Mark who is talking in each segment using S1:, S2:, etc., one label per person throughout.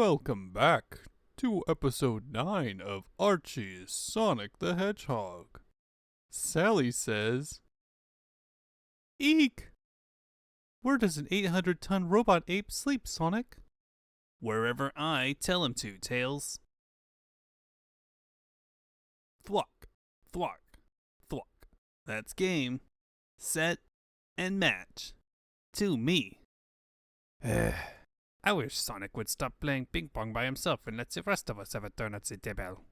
S1: Welcome back to episode 9 of Archie Sonic the Hedgehog. Sally says, Eek! Where does an 800-ton robot ape sleep, Sonic?
S2: Wherever I tell him to, Tails. Thwack, thwack, thwack. That's game, set, and match. To me. I wish Sonic would stop playing ping pong by himself and let the rest of us have a turn at the table.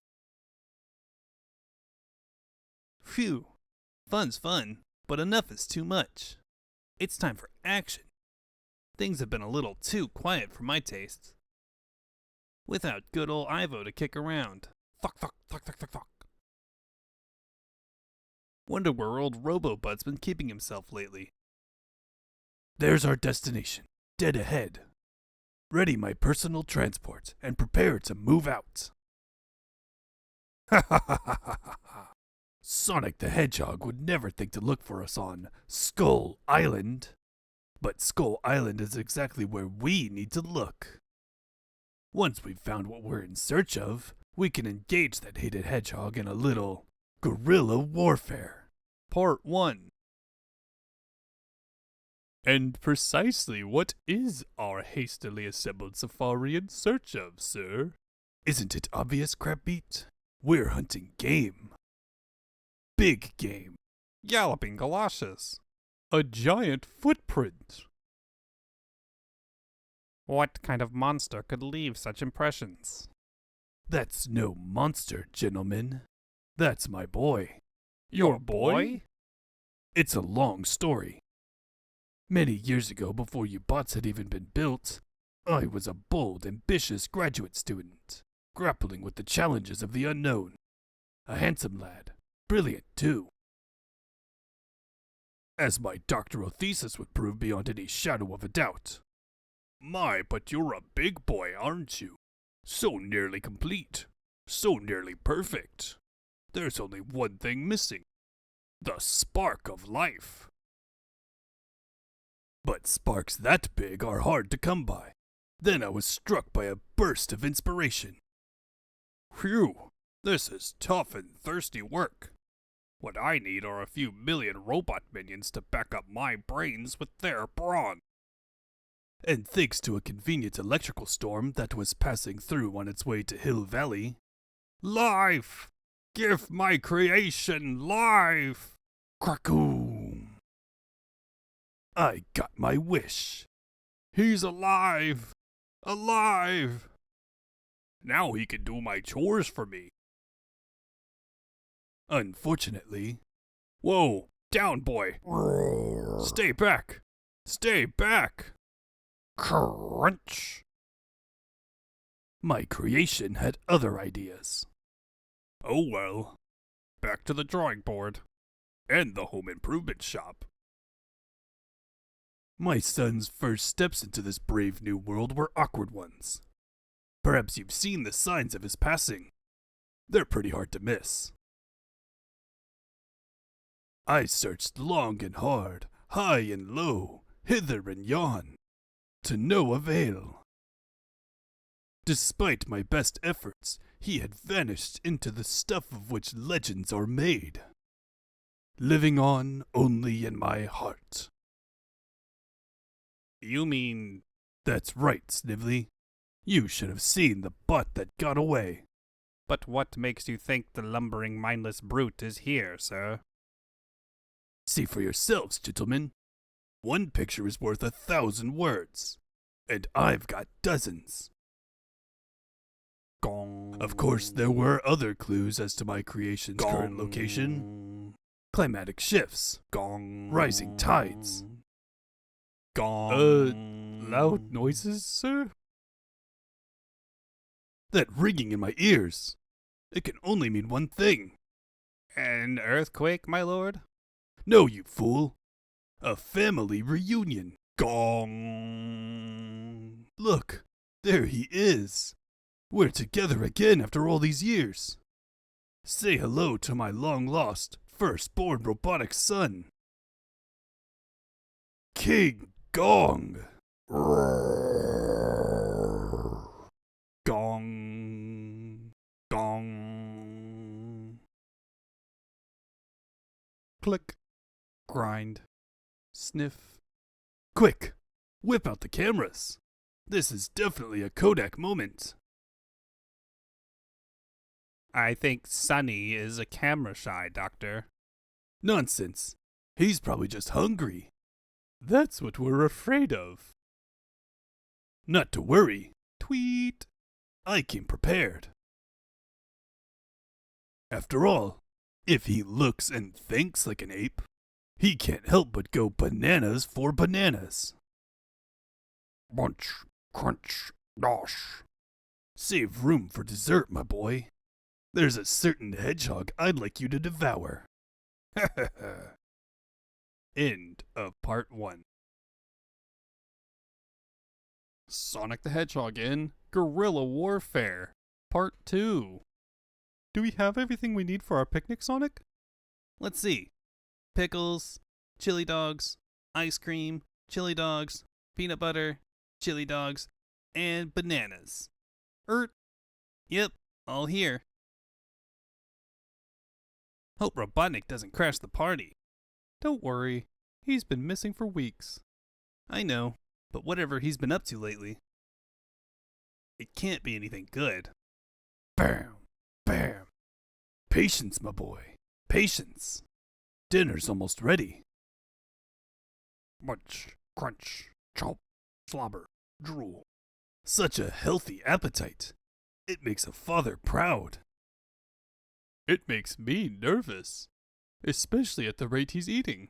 S2: Phew. Fun's fun, but enough is too much. It's time for action. Things have been a little too quiet for my tastes. Without good old Ivo to kick around. Fuck, fuck, fuck, fuck, fuck, fuck. Wonder where old Robobud's been keeping himself lately.
S3: There's our destination, dead ahead. Ready my personal transport and prepare to move out. Ha ha ha ha ha ha. Sonic the Hedgehog would never think to look for us on Skull Island. But Skull Island is exactly where we need to look. Once we've found what we're in search of, we can engage that hated hedgehog in a little guerrilla warfare.
S1: Part 1. And precisely what is our hastily assembled safari in search of, sir?
S3: Isn't it obvious, Crabbeat? We're hunting game. Big game.
S1: Galloping galoshes. A giant footprint.
S2: What kind of monster could leave such impressions?
S3: That's no monster, gentlemen. That's my boy.
S1: Your boy?
S3: It's a long story. Many years ago, before you bots had even been built, I was a bold, ambitious graduate student, grappling with the challenges of the unknown. A handsome lad, brilliant too. As my doctoral thesis would prove beyond any shadow of a doubt.
S1: My, but you're a big boy, aren't you? So nearly complete. So nearly perfect. There's only one thing missing. The spark of life.
S3: But sparks that big are hard to come by. Then I was struck by a burst of inspiration.
S1: Phew, this is tough and thirsty work. What I need are a few million robot minions to back up my brains with their brawn.
S3: And thanks to a convenient electrical storm that was passing through on its way to Hill Valley.
S1: Life! Give my creation life!
S3: Crackoom! I got my wish.
S1: He's alive! Alive! Now he can do my chores for me.
S3: Unfortunately.
S1: Whoa! Down, boy! Stay back! Stay back! Crunch!
S3: My creation had other ideas.
S1: Oh well. Back to the drawing board. And the home improvement shop.
S3: My son's first steps into this brave new world were awkward ones. Perhaps you've seen the signs of his passing. They're pretty hard to miss. I searched long and hard, high and low, hither and yon, to no avail. Despite my best efforts, he had vanished into the stuff of which legends are made, living on only in my heart.
S1: You mean...
S3: That's right, Snively. You should have seen the bot that got away.
S2: But what makes you think the lumbering, mindless brute is here, sir?
S3: See for yourselves, gentlemen. One picture is worth 1,000 words, and I've got dozens.
S2: Gong.
S3: Of course, there were other clues as to my creation's current location. Climatic shifts,
S2: Gong.
S3: rising tides.
S2: Gong.
S1: Loud noises, sir?
S3: That ringing in my ears. It can only mean one thing.
S2: An earthquake, my lord?
S3: No, you fool. A family reunion.
S2: Gong.
S3: Look, there he is. We're together again after all these years. Say hello to my long-lost, firstborn robotic son. King Gong.
S1: Gong. Gong.
S3: Click. Grind. Sniff. Quick! Whip out the cameras! This is definitely a Kodak moment.
S2: I think Sonny is a camera shy, Doctor.
S3: Nonsense. He's probably just hungry. That's what we're afraid of. Not to worry. Tweet. I came prepared. After all, if he looks and thinks like an ape, he can't help but go bananas for bananas. Munch, crunch, nosh. Save room for dessert, my boy. There's a certain hedgehog I'd like you to devour.
S1: End of part 1. Sonic the Hedgehog in Guerrilla Warfare, Part 2. Do we have everything we need for our picnic, Sonic?
S2: Let's see. Pickles, chili dogs, ice cream, chili dogs, peanut butter, chili dogs, and bananas. Yep, all here. Hope Robotnik doesn't crash the party.
S1: Don't worry, he's been missing for weeks.
S2: I know, but whatever he's been up to lately, it can't be anything good.
S3: Bam! Bam! Patience, my boy. Patience. Dinner's almost ready.
S1: Munch, crunch, chomp, slobber, drool.
S3: Such a healthy appetite. It makes a father proud.
S1: It makes me nervous, especially at the rate he's eating.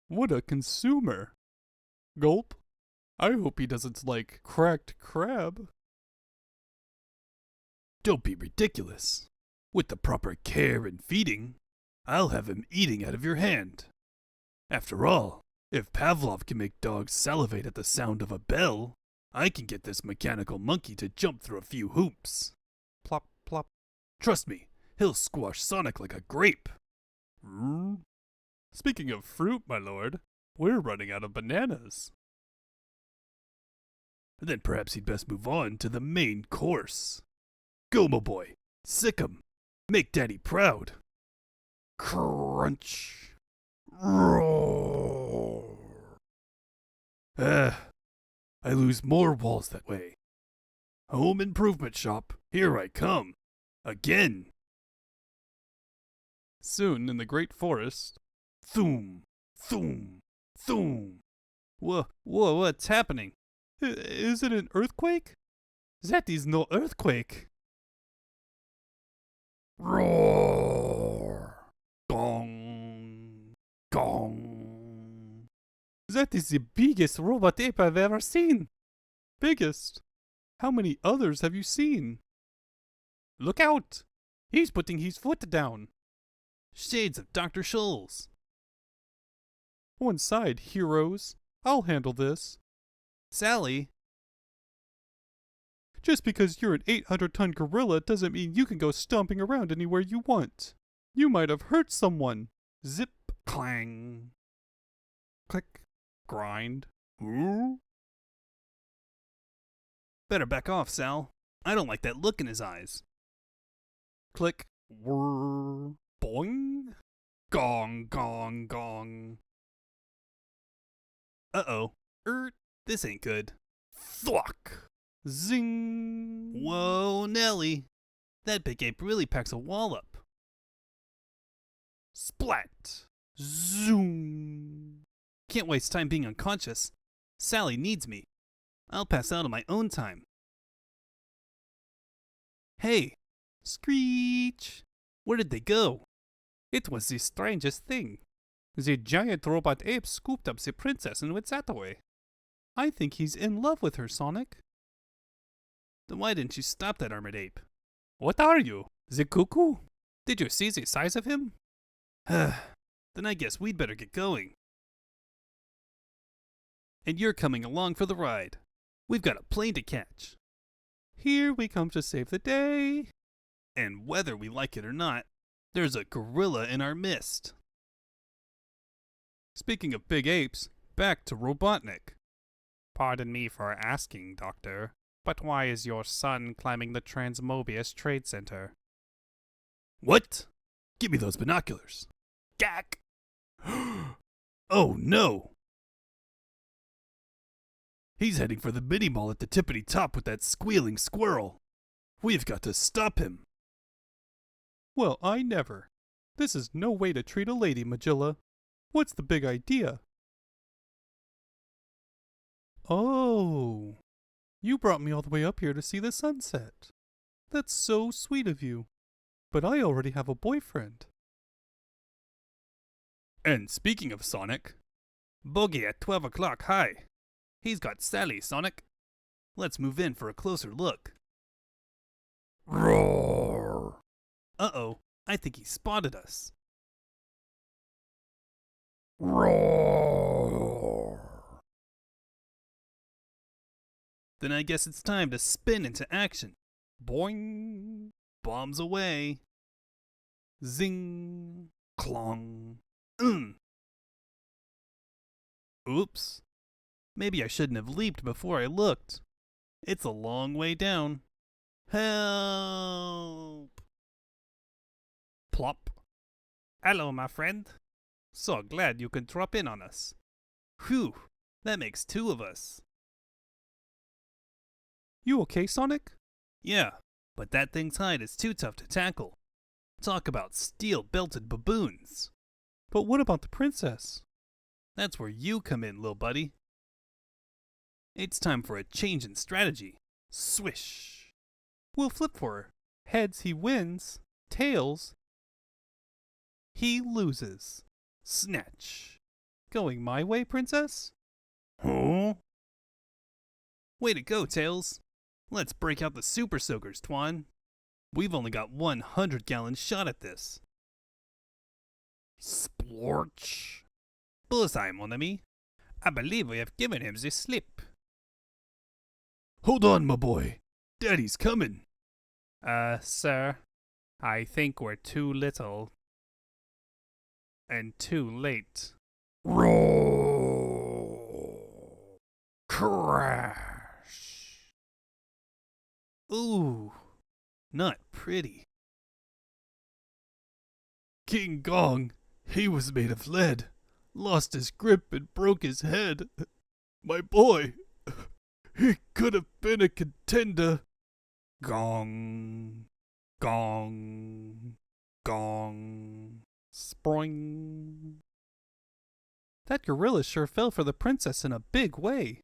S1: What a consumer. Gulp. I hope he doesn't like cracked crab.
S3: Don't be ridiculous. With the proper care and feeding, I'll have him eating out of your hand. After all, if Pavlov can make dogs salivate at the sound of a bell, I can get this mechanical monkey to jump through a few hoops.
S1: Plop, plop.
S3: Trust me, he'll squash Sonic like a grape.
S1: Speaking of fruit, my lord, we're running out of bananas.
S3: Then perhaps he'd best move on to the main course. Go, my boy. Sick 'em. Make Daddy proud. Crunch. Roar. I lose more walls that way. Home improvement shop, here I come. Again.
S1: Soon in the great forest.
S3: Thoom, thoom, thoom.
S2: Whoa, what's happening?
S1: Is it an earthquake? That is no earthquake.
S3: Roar. Gong, gong.
S1: That is the biggest robot ape I've ever seen. Biggest? How many others have you seen? Look out! He's putting his foot down.
S2: Shades of Dr. Scholl's.
S1: One side, heroes. I'll handle this.
S2: Sally?
S1: Just because you're an 800-ton gorilla doesn't mean you can go stomping around anywhere you want. You might have hurt someone. Zip, clang. Click, grind. Ooh.
S2: Better back off, Sal. I don't like that look in his eyes.
S1: Click, whirr, boing. Gong, gong, gong.
S2: Uh-oh. This ain't good.
S1: Thwack. Zing.
S2: Whoa, Nelly. That big ape really packs a wallop.
S1: Splat. Zoom.
S2: Can't waste time being unconscious. Sally needs me. I'll pass out on my own time. Hey, Screech! Where did they go?
S1: It was the strangest thing. The giant robot ape scooped up the princess and went that away. I think he's in love with her, Sonic.
S2: Then why didn't you stop that armored ape?
S1: What are you? The cuckoo? Did you see the size of him?
S2: Then I guess we'd better get going. And you're coming along for the ride. We've got a plane to catch.
S1: Here we come to save the day.
S2: And whether we like it or not, there's a gorilla in our midst.
S1: Speaking of big apes, back to Robotnik. Pardon me for asking, Doctor,
S2: But why is your son climbing the Transmobius Trade Center?
S3: What? Give me those binoculars.
S2: Gak!
S3: Oh no! He's heading for the mini mall at the tippity top with that squealing squirrel. We've got to stop him.
S2: Well, I never. This is no way to treat a lady, Magilla. What's the big idea? Oh, you brought me all the way up here to see the sunset. That's so sweet of you. But I already have a boyfriend.
S1: And speaking of Sonic,
S2: Bogey at 12 o'clock, hi. He's got Sally, Sonic. Let's move in for a closer look.
S3: Roar!
S2: Uh-oh, I think he spotted us.
S3: Roar!
S2: Then I guess it's time to spin into action. Boing! Bombs away. Zing! Clong! Oops. Maybe I shouldn't have leaped before I looked. It's a long way down. Help! Plop. Hello, my friend. So glad you could drop in on us. Whew, that makes two of us. You okay, Sonic? Yeah, but that thing's hide is too tough to tackle. Talk about steel-belted baboons. But what about the princess? That's where you come in, lil' buddy. It's time for a change in strategy. Swish. We'll flip for her. Heads, he wins. Tails, he loses. Snatch. Going my way, princess?
S3: Huh?
S2: Way to go, Tails. Let's break out the super soakers, Twan. We've only got 100-gallon shot at this. Splorch. Bullseye, mon ami. I believe we have given him the slip.
S3: Hold on, my boy. Daddy's coming.
S2: Sir, I think we're too little. And too late.
S3: Roar! Crash!
S2: Ooh, not pretty.
S3: King Kong, he was made of lead, lost his grip and broke his head. My boy, he could have been a contender.
S2: Gong, gong, gong, sproing. That gorilla sure fell for the princess in a big way.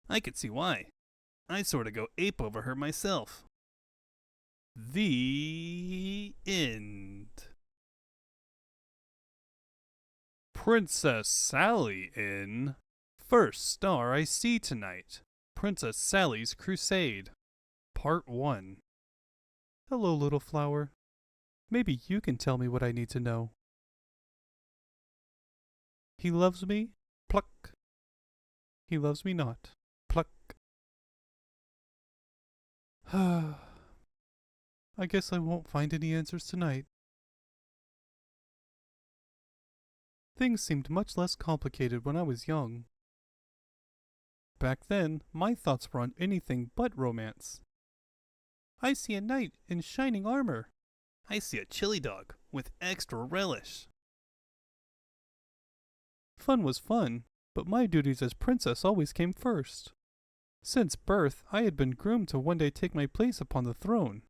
S2: I could see why. I sort of go ape over her myself. The end. Princess Sally in First Star I See Tonight. Princess Sally's Crusade. Part 1. Hello, little flower. Maybe you can tell me what I need to know. He loves me, pluck. He loves me not, pluck. I guess I won't find any answers tonight. Things seemed much less complicated when I was young. Back then, my thoughts were on anything but romance. I see a knight in shining armor. I see a chili dog with extra relish. Fun was fun, but my duties as princess always came first. Since birth, I had been groomed to one day take my place upon the throne.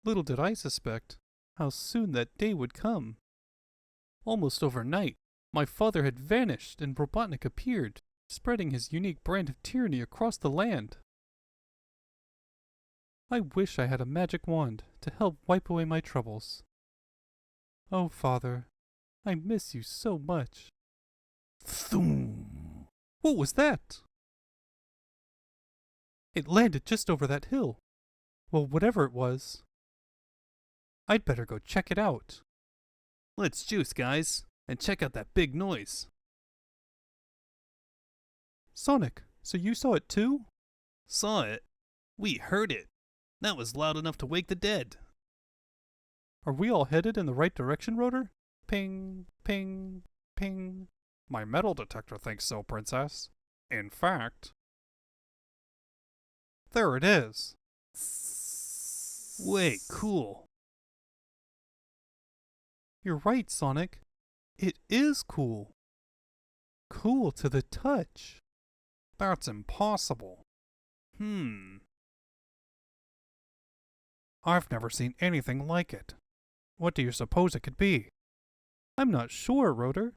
S2: Little did I suspect how soon that day would come. Almost overnight, my father had vanished and Robotnik appeared, spreading his unique brand of tyranny across the land. I wish I had a magic wand to help wipe away my troubles. Oh, Father, I miss you so much.
S3: Thoom!
S2: What was that? It landed just over that hill. Well, whatever it was, I'd better go check it out. Let's juice, guys, and check out that big noise. Sonic, so you saw it too? Saw it? We heard it. That was loud enough to wake the dead. Are we all headed in the right direction, Rotor? Ping, ping, ping. My metal detector thinks so, Princess. In fact... There it is.
S3: Wait, cool.
S2: You're right, Sonic. It is cool. Cool to the touch. That's impossible. I've never seen anything like it. What do you suppose it could be? I'm not sure, Rotor.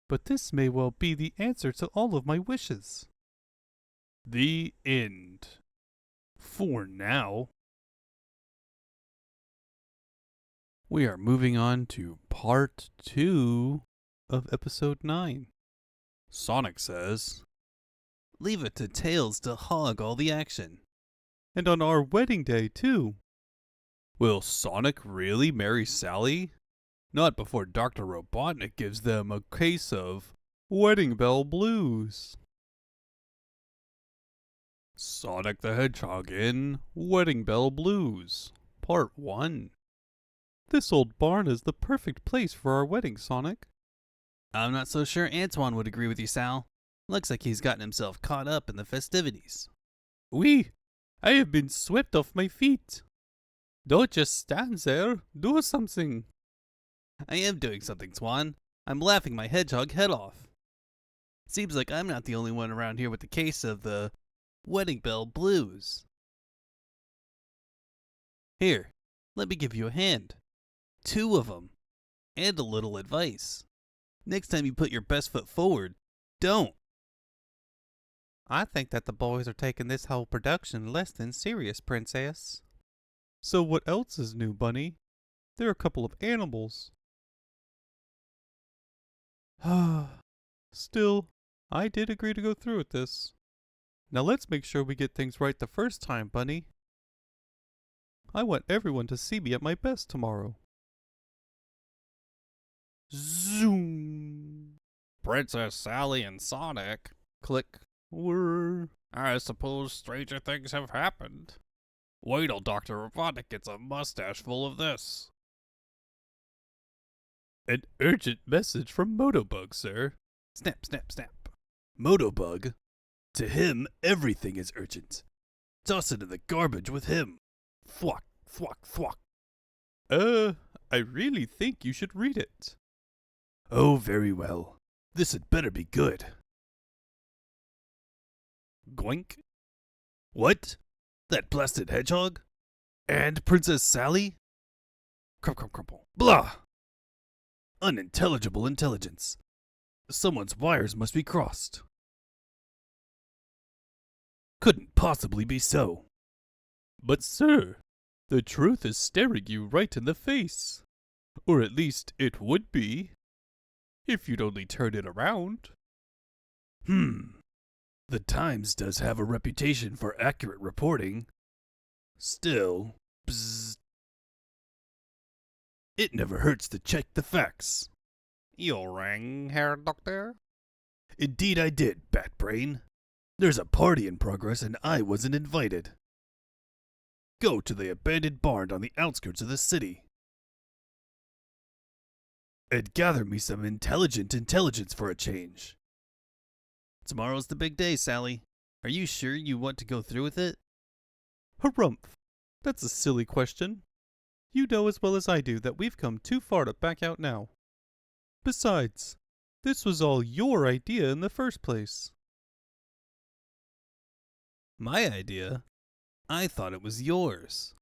S2: But this may well be the answer to all of my wishes.
S3: The end. For now. We are moving on to part 2 of episode 9. Sonic says,
S2: Leave it to Tails to hog all the action.
S3: and on our wedding day, too. Will Sonic really marry Sally? Not before Dr. Robotnik gives them a case of wedding bell blues. Sonic the Hedgehog in Wedding Bell Blues, Part 1. This old barn is the perfect place for our wedding, Sonic.
S2: I'm not so sure Antoine would agree with you, Sal. Looks like he's gotten himself caught up in the festivities.
S3: Oui, I have been swept off my feet. Don't just stand there, do something.
S2: I am doing something, Swan. I'm laughing my hedgehog head off. Seems like I'm not the only one around here with the case of the wedding bell blues. Here, let me give you a hand. 2 of them. And a little advice. Next time you put your best foot forward, don't. I think that the boys are taking this whole production less than serious, Princess.
S3: So what else is new, Bunny? They're a couple of animals. Still, I did agree to go through with this. Now let's make sure we get things right the first time, Bunny. I want everyone to see me at my best tomorrow. Zoom!
S1: Princess Sally and Sonic.
S3: Click. Whir.
S1: I suppose stranger things have happened. Wait till Dr. Robotnik gets a mustache full of this.
S3: An urgent message from Motobug, sir.
S2: Snap, snap, snap.
S3: Motobug? To him, everything is urgent. Toss it in the garbage with him. Thwack, thwack, thwack. I really think you should read it. Oh, very well. This had better be good. Goink. What? That blasted hedgehog? And Princess Sally? Crumple, crumple. Blah! Unintelligible intelligence. Someone's wires must be crossed. Couldn't possibly be so. But sir, the truth is staring you right in the face. Or at least it would be, if you'd only turn it around. The Times does have a reputation for accurate reporting. Still, bzzz. It never hurts to check the facts.
S1: You rang, Herr Doctor?
S3: Indeed I did, Batbrain. There's a party in progress and I wasn't invited. Go to the abandoned barn on the outskirts of the city. And gather me some intelligence for a change.
S2: Tomorrow's the big day, Sally. Are you sure you want to go through with it?
S3: Harumph. That's a silly question. You know as well as I do that we've come too far to back out now. Besides, this was all your idea in the first place.
S2: My idea? I thought it was yours.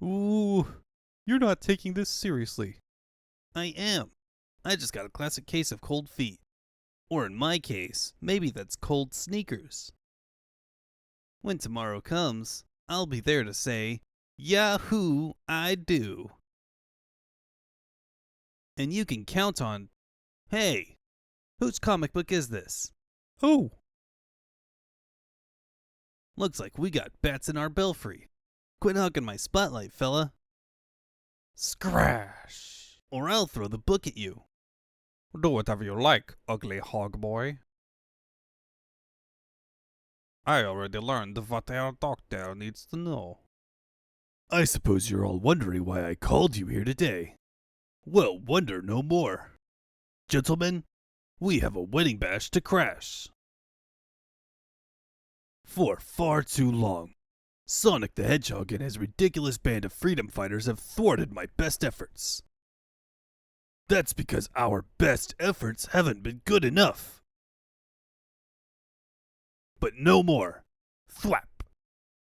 S3: Ooh, you're not taking this seriously.
S2: I am. I just got a classic case of cold feet. Or in my case, maybe that's cold sneakers. When tomorrow comes, I'll be there to say, Yahoo, I do. And you can count on, hey, whose comic book is this?
S3: Oh!
S2: Looks like we got bats in our belfry. Quit hogging my spotlight, fella.
S3: Scrash!
S2: Or I'll throw the book at you.
S1: Do whatever you like, ugly hog boy. I already learned what our doctor needs to know.
S3: I suppose you're all wondering why I called you here today. Well, wonder no more. Gentlemen, we have a wedding bash to crash. For far too long, Sonic the Hedgehog and his ridiculous band of freedom fighters have thwarted my best efforts. That's because our best efforts haven't been good enough. But no more. Thwap!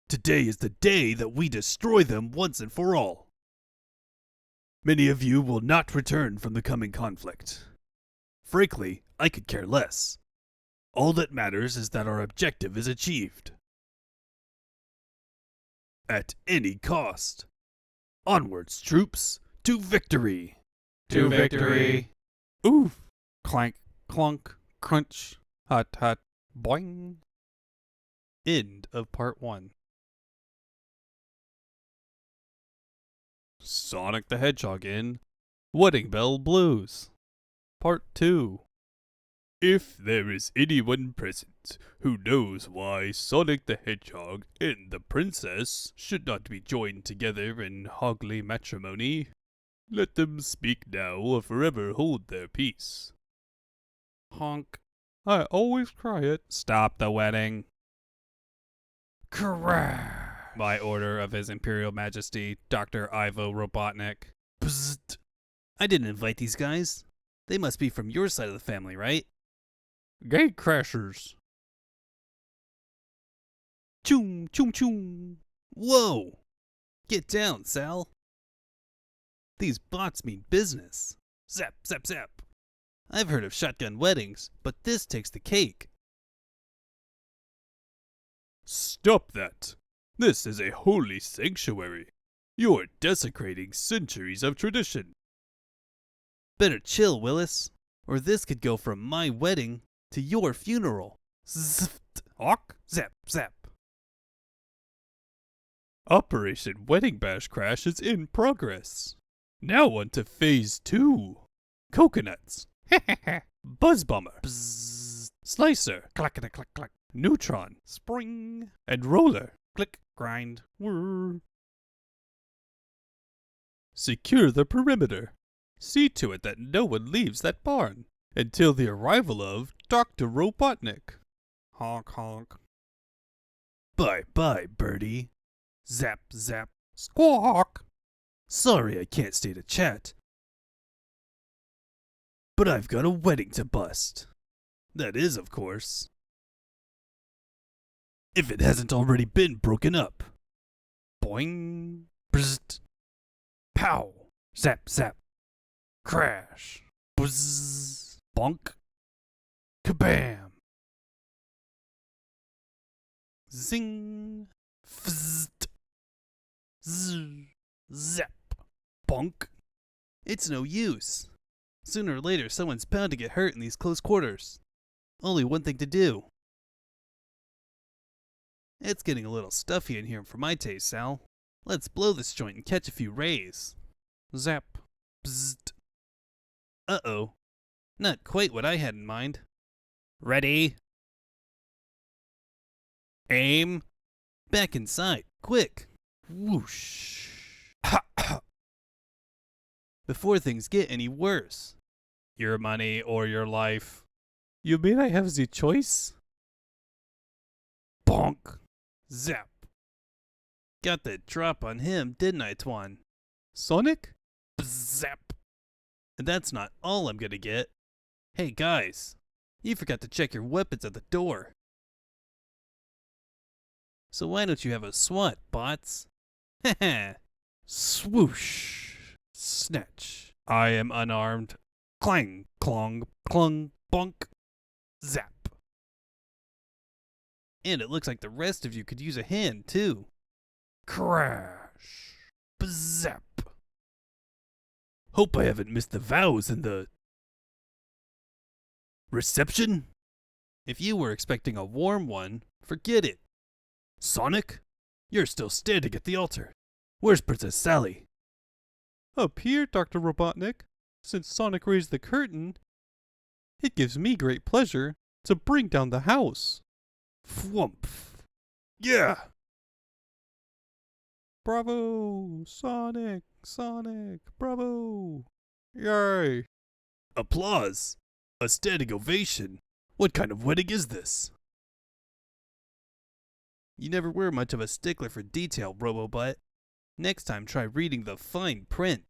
S3: Today is the day that we destroy them once and for all. Many of you will not return from the coming conflict. Frankly, I could care less. All that matters is that our objective is achieved. At any cost. Onwards, troops, to victory!
S2: To victory.
S1: Oof. Clank, clunk, crunch, hut, hut, boing.
S2: End of part 1. Sonic the Hedgehog in Wedding Bell Blues. Part 2.
S1: If there is anyone present who knows why Sonic the Hedgehog and the princess should not be joined together in hogly matrimony, let them speak now or forever hold their peace.
S2: Honk. I always cry it. Stop the wedding.
S3: Crash!
S2: By order of His Imperial Majesty, Dr. Ivo Robotnik.
S3: Bzzzt.
S2: I didn't invite these guys. They must be from your side of the family, right?
S1: Gate crashers.
S2: Choom, choom, choom. Whoa! Get down, Sal. These bots mean business. Zap, zap, zap. I've heard of shotgun weddings, but this takes the cake.
S1: Stop that. This is a holy sanctuary. You're desecrating centuries of tradition.
S2: Better chill, Willis, or this could go from my wedding to your funeral. Zift,
S1: Hawk?
S2: zap, zap.
S1: Operation Wedding Bash Crash is in progress. Now on to Phase 2. Coconuts. Buzz Bomber.
S2: Bzzz,
S1: Slicer.
S2: clackety clack clack.
S1: Neutron.
S2: Spring.
S1: And Roller.
S2: Click, grind, whir.
S1: Secure the perimeter. See to it that no one leaves that barn until the arrival of Dr. Robotnik.
S2: Honk, honk.
S3: Bye-bye, birdie.
S2: Zap, zap.
S1: Squawk.
S3: Sorry I can't stay to chat. But I've got a wedding to bust. That is, of course, if it hasn't already been broken up.
S2: Boing.
S3: Bzzzt. Pow. Zap, zap. Crash. Buzz.
S2: Bonk.
S3: Kabam.
S2: Zing.
S3: Fzzzt.
S2: Zzz. Zap. Bonk. It's no use. Sooner or later, someone's bound to get hurt in these close quarters. Only one thing to do. It's getting a little stuffy in here for my taste, Sal. Let's blow this joint and catch a few rays. Zap. Bzzzt. Uh-oh. Not quite what I had in mind. Ready? Aim. Back inside, quick. Whoosh. Before things get any worse. Your money or your life.
S1: You mean I have the choice?
S2: Bonk. Zap. Got that drop on him, didn't I, Twan?
S1: Sonic?
S2: Zap. And that's not all I'm gonna get. Hey guys, you forgot to check your weapons at the door. So why don't you have a SWAT, bots? Haha. Swoosh. Snatch. I am unarmed. Clang, clong, clung, bonk. Zap. And it looks like the rest of you could use a hand, too. Crash. Zap.
S3: Hope I haven't missed the vows and the reception?
S2: If you were expecting a warm one, forget it.
S3: Sonic? You're still standing at the altar. Where's Princess Sally?
S1: Up here, Dr. Robotnik. Since Sonic raised the curtain, it gives me great pleasure to bring down the house.
S3: Fwumph. Yeah!
S1: Bravo! Sonic! Sonic! Bravo! Yay!
S3: Applause! A standing ovation! What kind of wedding is this?
S2: You never were much of a stickler for detail, Robobutt. Next time try reading the fine print.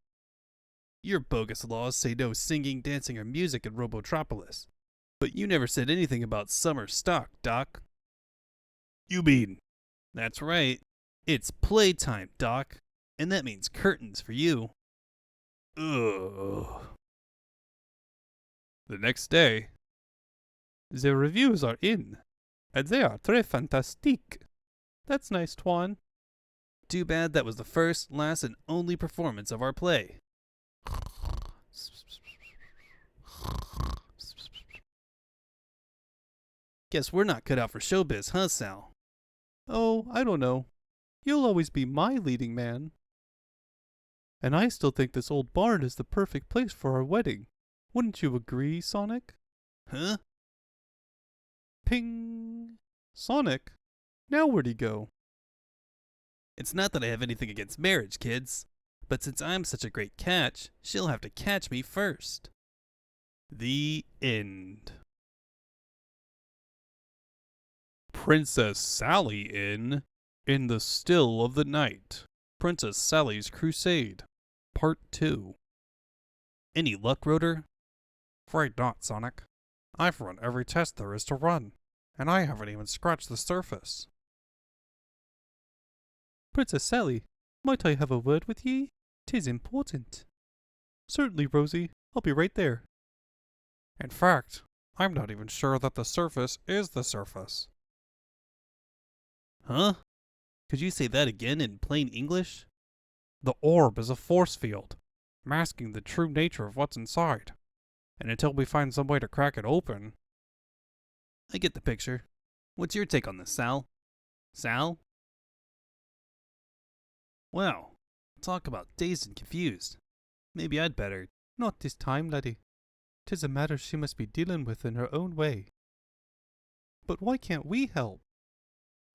S2: Your bogus laws say no singing, dancing, or music in Robotropolis. But you never said anything about summer stock, Doc.
S3: You mean?
S2: That's right. It's playtime, Doc. And that means curtains for you.
S3: Ugh.
S2: The next day, the reviews are in, and they are très fantastique. That's nice, Twan. Too bad that was the first, last, and only performance of our play. Guess we're not cut out for showbiz, huh, Sal? Oh, I don't know. You'll always be my leading man. And I still think this old barn is the perfect place for our wedding. Wouldn't you agree, Sonic? Huh? Ping! Sonic? Now where'd he go? It's not that I have anything against marriage, kids. But since I'm such a great catch, she'll have to catch me first. The end.
S1: Princess Sally in the Still of the Night. Princess Sally's Crusade, Part 2.
S2: Any luck, Rotor?
S1: Afraid not, Sonic. I've run every test there is to run, and I haven't even scratched the surface.
S2: Princess Sally, might I have a word with ye? 'Tis important. Certainly, Rosie. I'll be right there.
S1: In fact, I'm not even sure that the surface is the surface.
S2: Huh? Could you say that again in plain English?
S1: The orb is a force field, masking the true nature of what's inside. And until we find some way to crack it open...
S2: I get the picture. What's your take on this, Sal? Sal? Wow. Talk about dazed and confused. Maybe I'd better. Not this time, laddie. 'Tis a matter she must be dealing with in her own way. But why can't we help?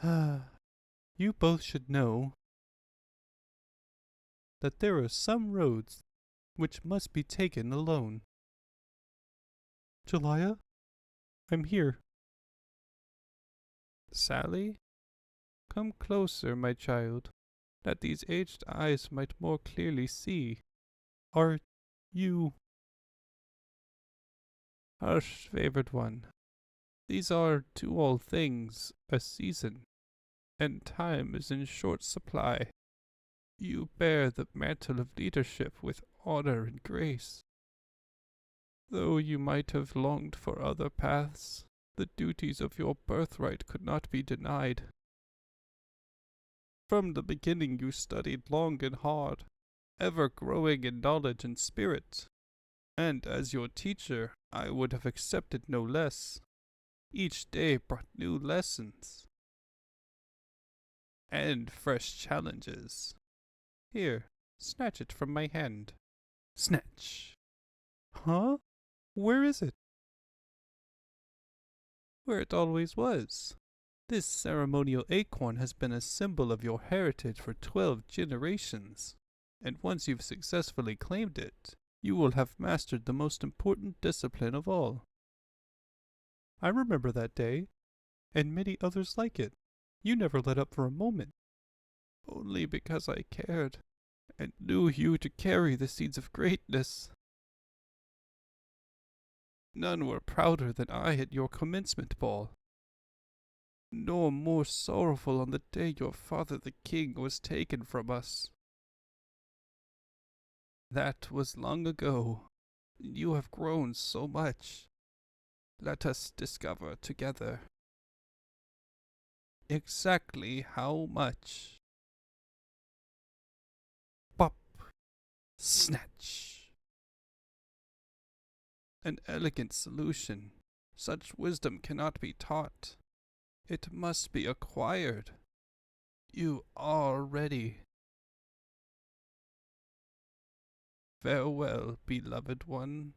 S2: You both should know that there are some roads which must be taken alone. Jelaya, I'm here. Sally, come closer, my child, that these aged eyes might more clearly see. Are you... Hush, favored one. These are, to all things, a season, and time is in short supply. You bear the mantle of leadership with honor and grace. Though you might have longed for other paths, the duties of your birthright could not be denied. From the beginning you studied long and hard, ever growing in knowledge and spirit, and as your teacher I would have accepted no less. Each day brought new lessons and fresh challenges. Here, snatch it from my hand. Snatch. Huh? Where is it? Where it always was. This ceremonial acorn has been a symbol of your heritage for 12 generations, and once you've successfully claimed it, you will have mastered the most important discipline of all. I remember that day, and many others like it. You never let up for a moment. Only because I cared, and knew you to carry the seeds of greatness. None were prouder than I at your commencement ball, nor more sorrowful on the day your father the king was taken from us. That was long ago. You have grown so much. Let us discover together. Exactly how much. Pop. Snatch. An elegant solution. Such wisdom cannot be taught. It must be acquired. You are ready. Farewell, beloved one.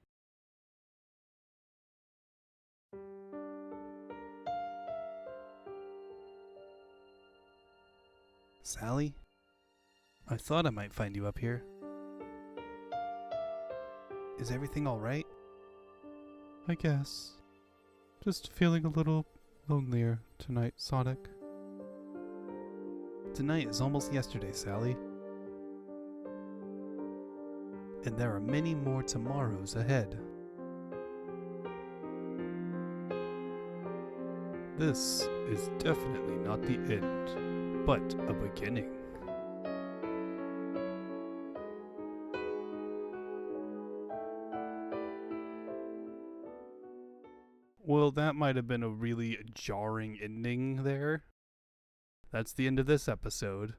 S2: Sally? I thought I might find you up here. Is everything all right? I guess. Just feeling a little lonelier tonight, Sonic. Tonight is almost yesterday, Sally. And there are many more tomorrows ahead.
S3: This is definitely not the end, but a beginning. Well, that might have been a really jarring ending there. That's the end of this episode.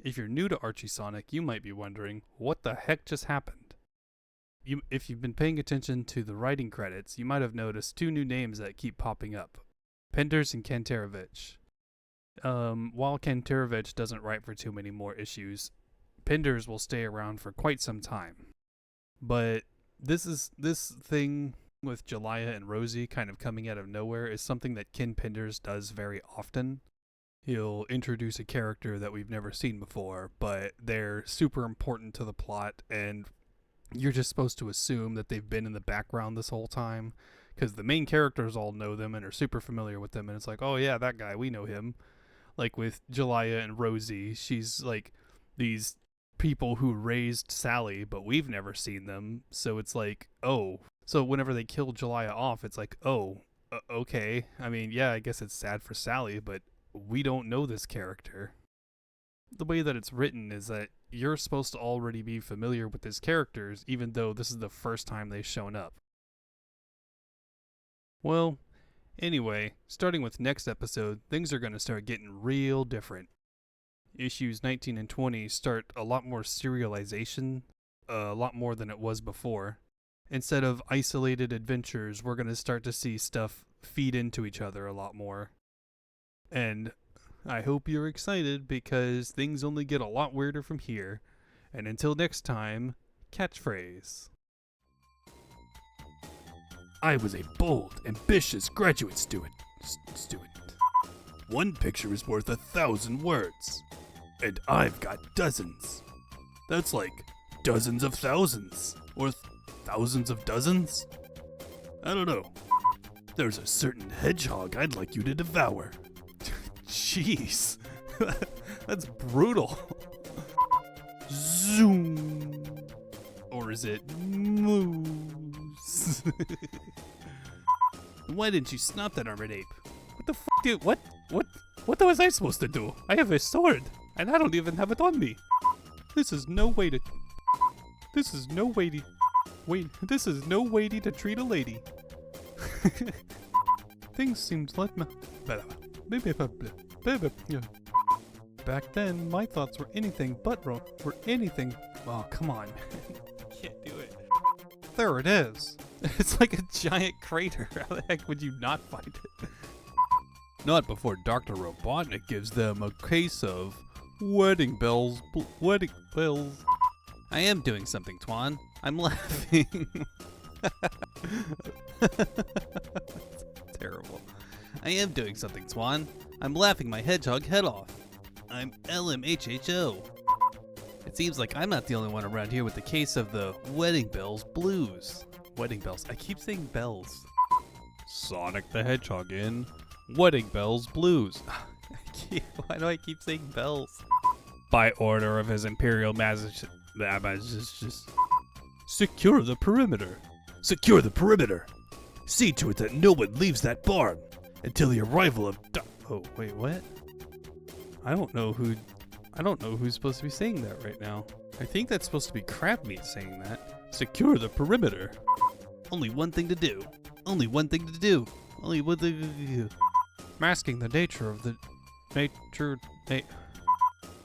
S3: If you're new to Archie Sonic, you might be wondering, what the heck just happened? If you've been paying attention to the writing credits, you might have noticed two new names that keep popping up. Penders and Kantarovich. While Kantarovich doesn't write for too many more issues, Penders will stay around for quite some time. But this thing with Jalaiah and Rosie kind of coming out of nowhere is something that Ken Penders does very often. He'll introduce a character that we've never seen before, but they're super important to the plot, and you're just supposed to assume that they've been in the background this whole time, because the main characters all know them and are super familiar with them, and it's like, oh yeah, that guy, we know him. Like with Jalaiah and Rosie, she's like these people who raised Sally, but we've never seen them, so it's like, oh. So whenever they kill Jalaiah off, it's like, oh, okay. I mean, yeah, I guess it's sad for Sally, but we don't know this character. The way that it's written is that you're supposed to already be familiar with his characters, even though this is the first time they've shown up. Well, anyway, starting with next episode, things are going to start getting real different. Issues 19 and 20 start a lot more serialization, a lot more than it was before. Instead of isolated adventures, we're going to start to see stuff feed into each other a lot more. And I hope you're excited, because things only get a lot weirder from here. And until next time, catchphrase.
S1: I was a bold, ambitious graduate student. One picture is worth 1,000 words. And I've got dozens. That's like dozens of thousands. Or thousands of dozens? I don't know. There's a certain hedgehog I'd like you to devour.
S2: Jeez. That's brutal.
S1: Zoom.
S2: Or is it moose? Why didn't you stop that armored ape?
S1: What the f*** dude? What was I supposed to do? I have a sword, and I don't even have it on me.
S2: This is no way to treat a lady. Things seemed like back then, my thoughts were anything but oh, come on, man. Can't do it. There it is. It's like a giant crater. How the heck would you not find it?
S3: Not before Dr. Robotnik gives them a case of wedding bells.
S2: I am doing something, Twan. I'm laughing. Terrible. I am doing something, Twan. I'm laughing my hedgehog head off. I'm LMHHO. It seems like I'm not the only one around here with the case of the wedding bells blues. Wedding bells. I keep saying bells.
S3: Sonic the Hedgehog in Wedding Bells Blues.
S2: Why do I keep saying bells?
S1: By order of His Imperial Majesty. Secure the perimeter. Secure the perimeter. See to it that no one leaves that barn until the arrival of
S2: Oh, wait, what? I don't know who's supposed to be saying that right now. I think that's supposed to be Crabmeat saying that.
S1: Secure the perimeter.
S2: Only one thing to do. Only one thing to do. Only one thing to do.
S3: Masking the nature of the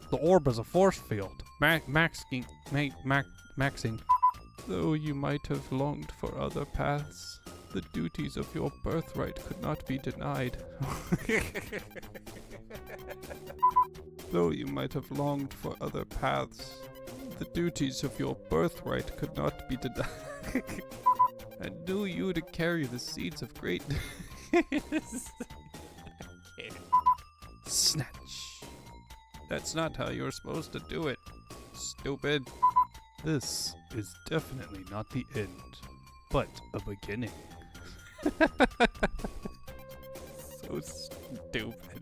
S3: the orb is a force field. Maxing. Though you might have longed for other paths, the duties of your birthright could not be denied. Though you might have longed for other paths, the duties of your birthright could not be denied. And knew you to carry the seeds of greatness. Snatch. That's not how you're supposed to do it, stupid. This is definitely not the end, but a beginning. So stupid.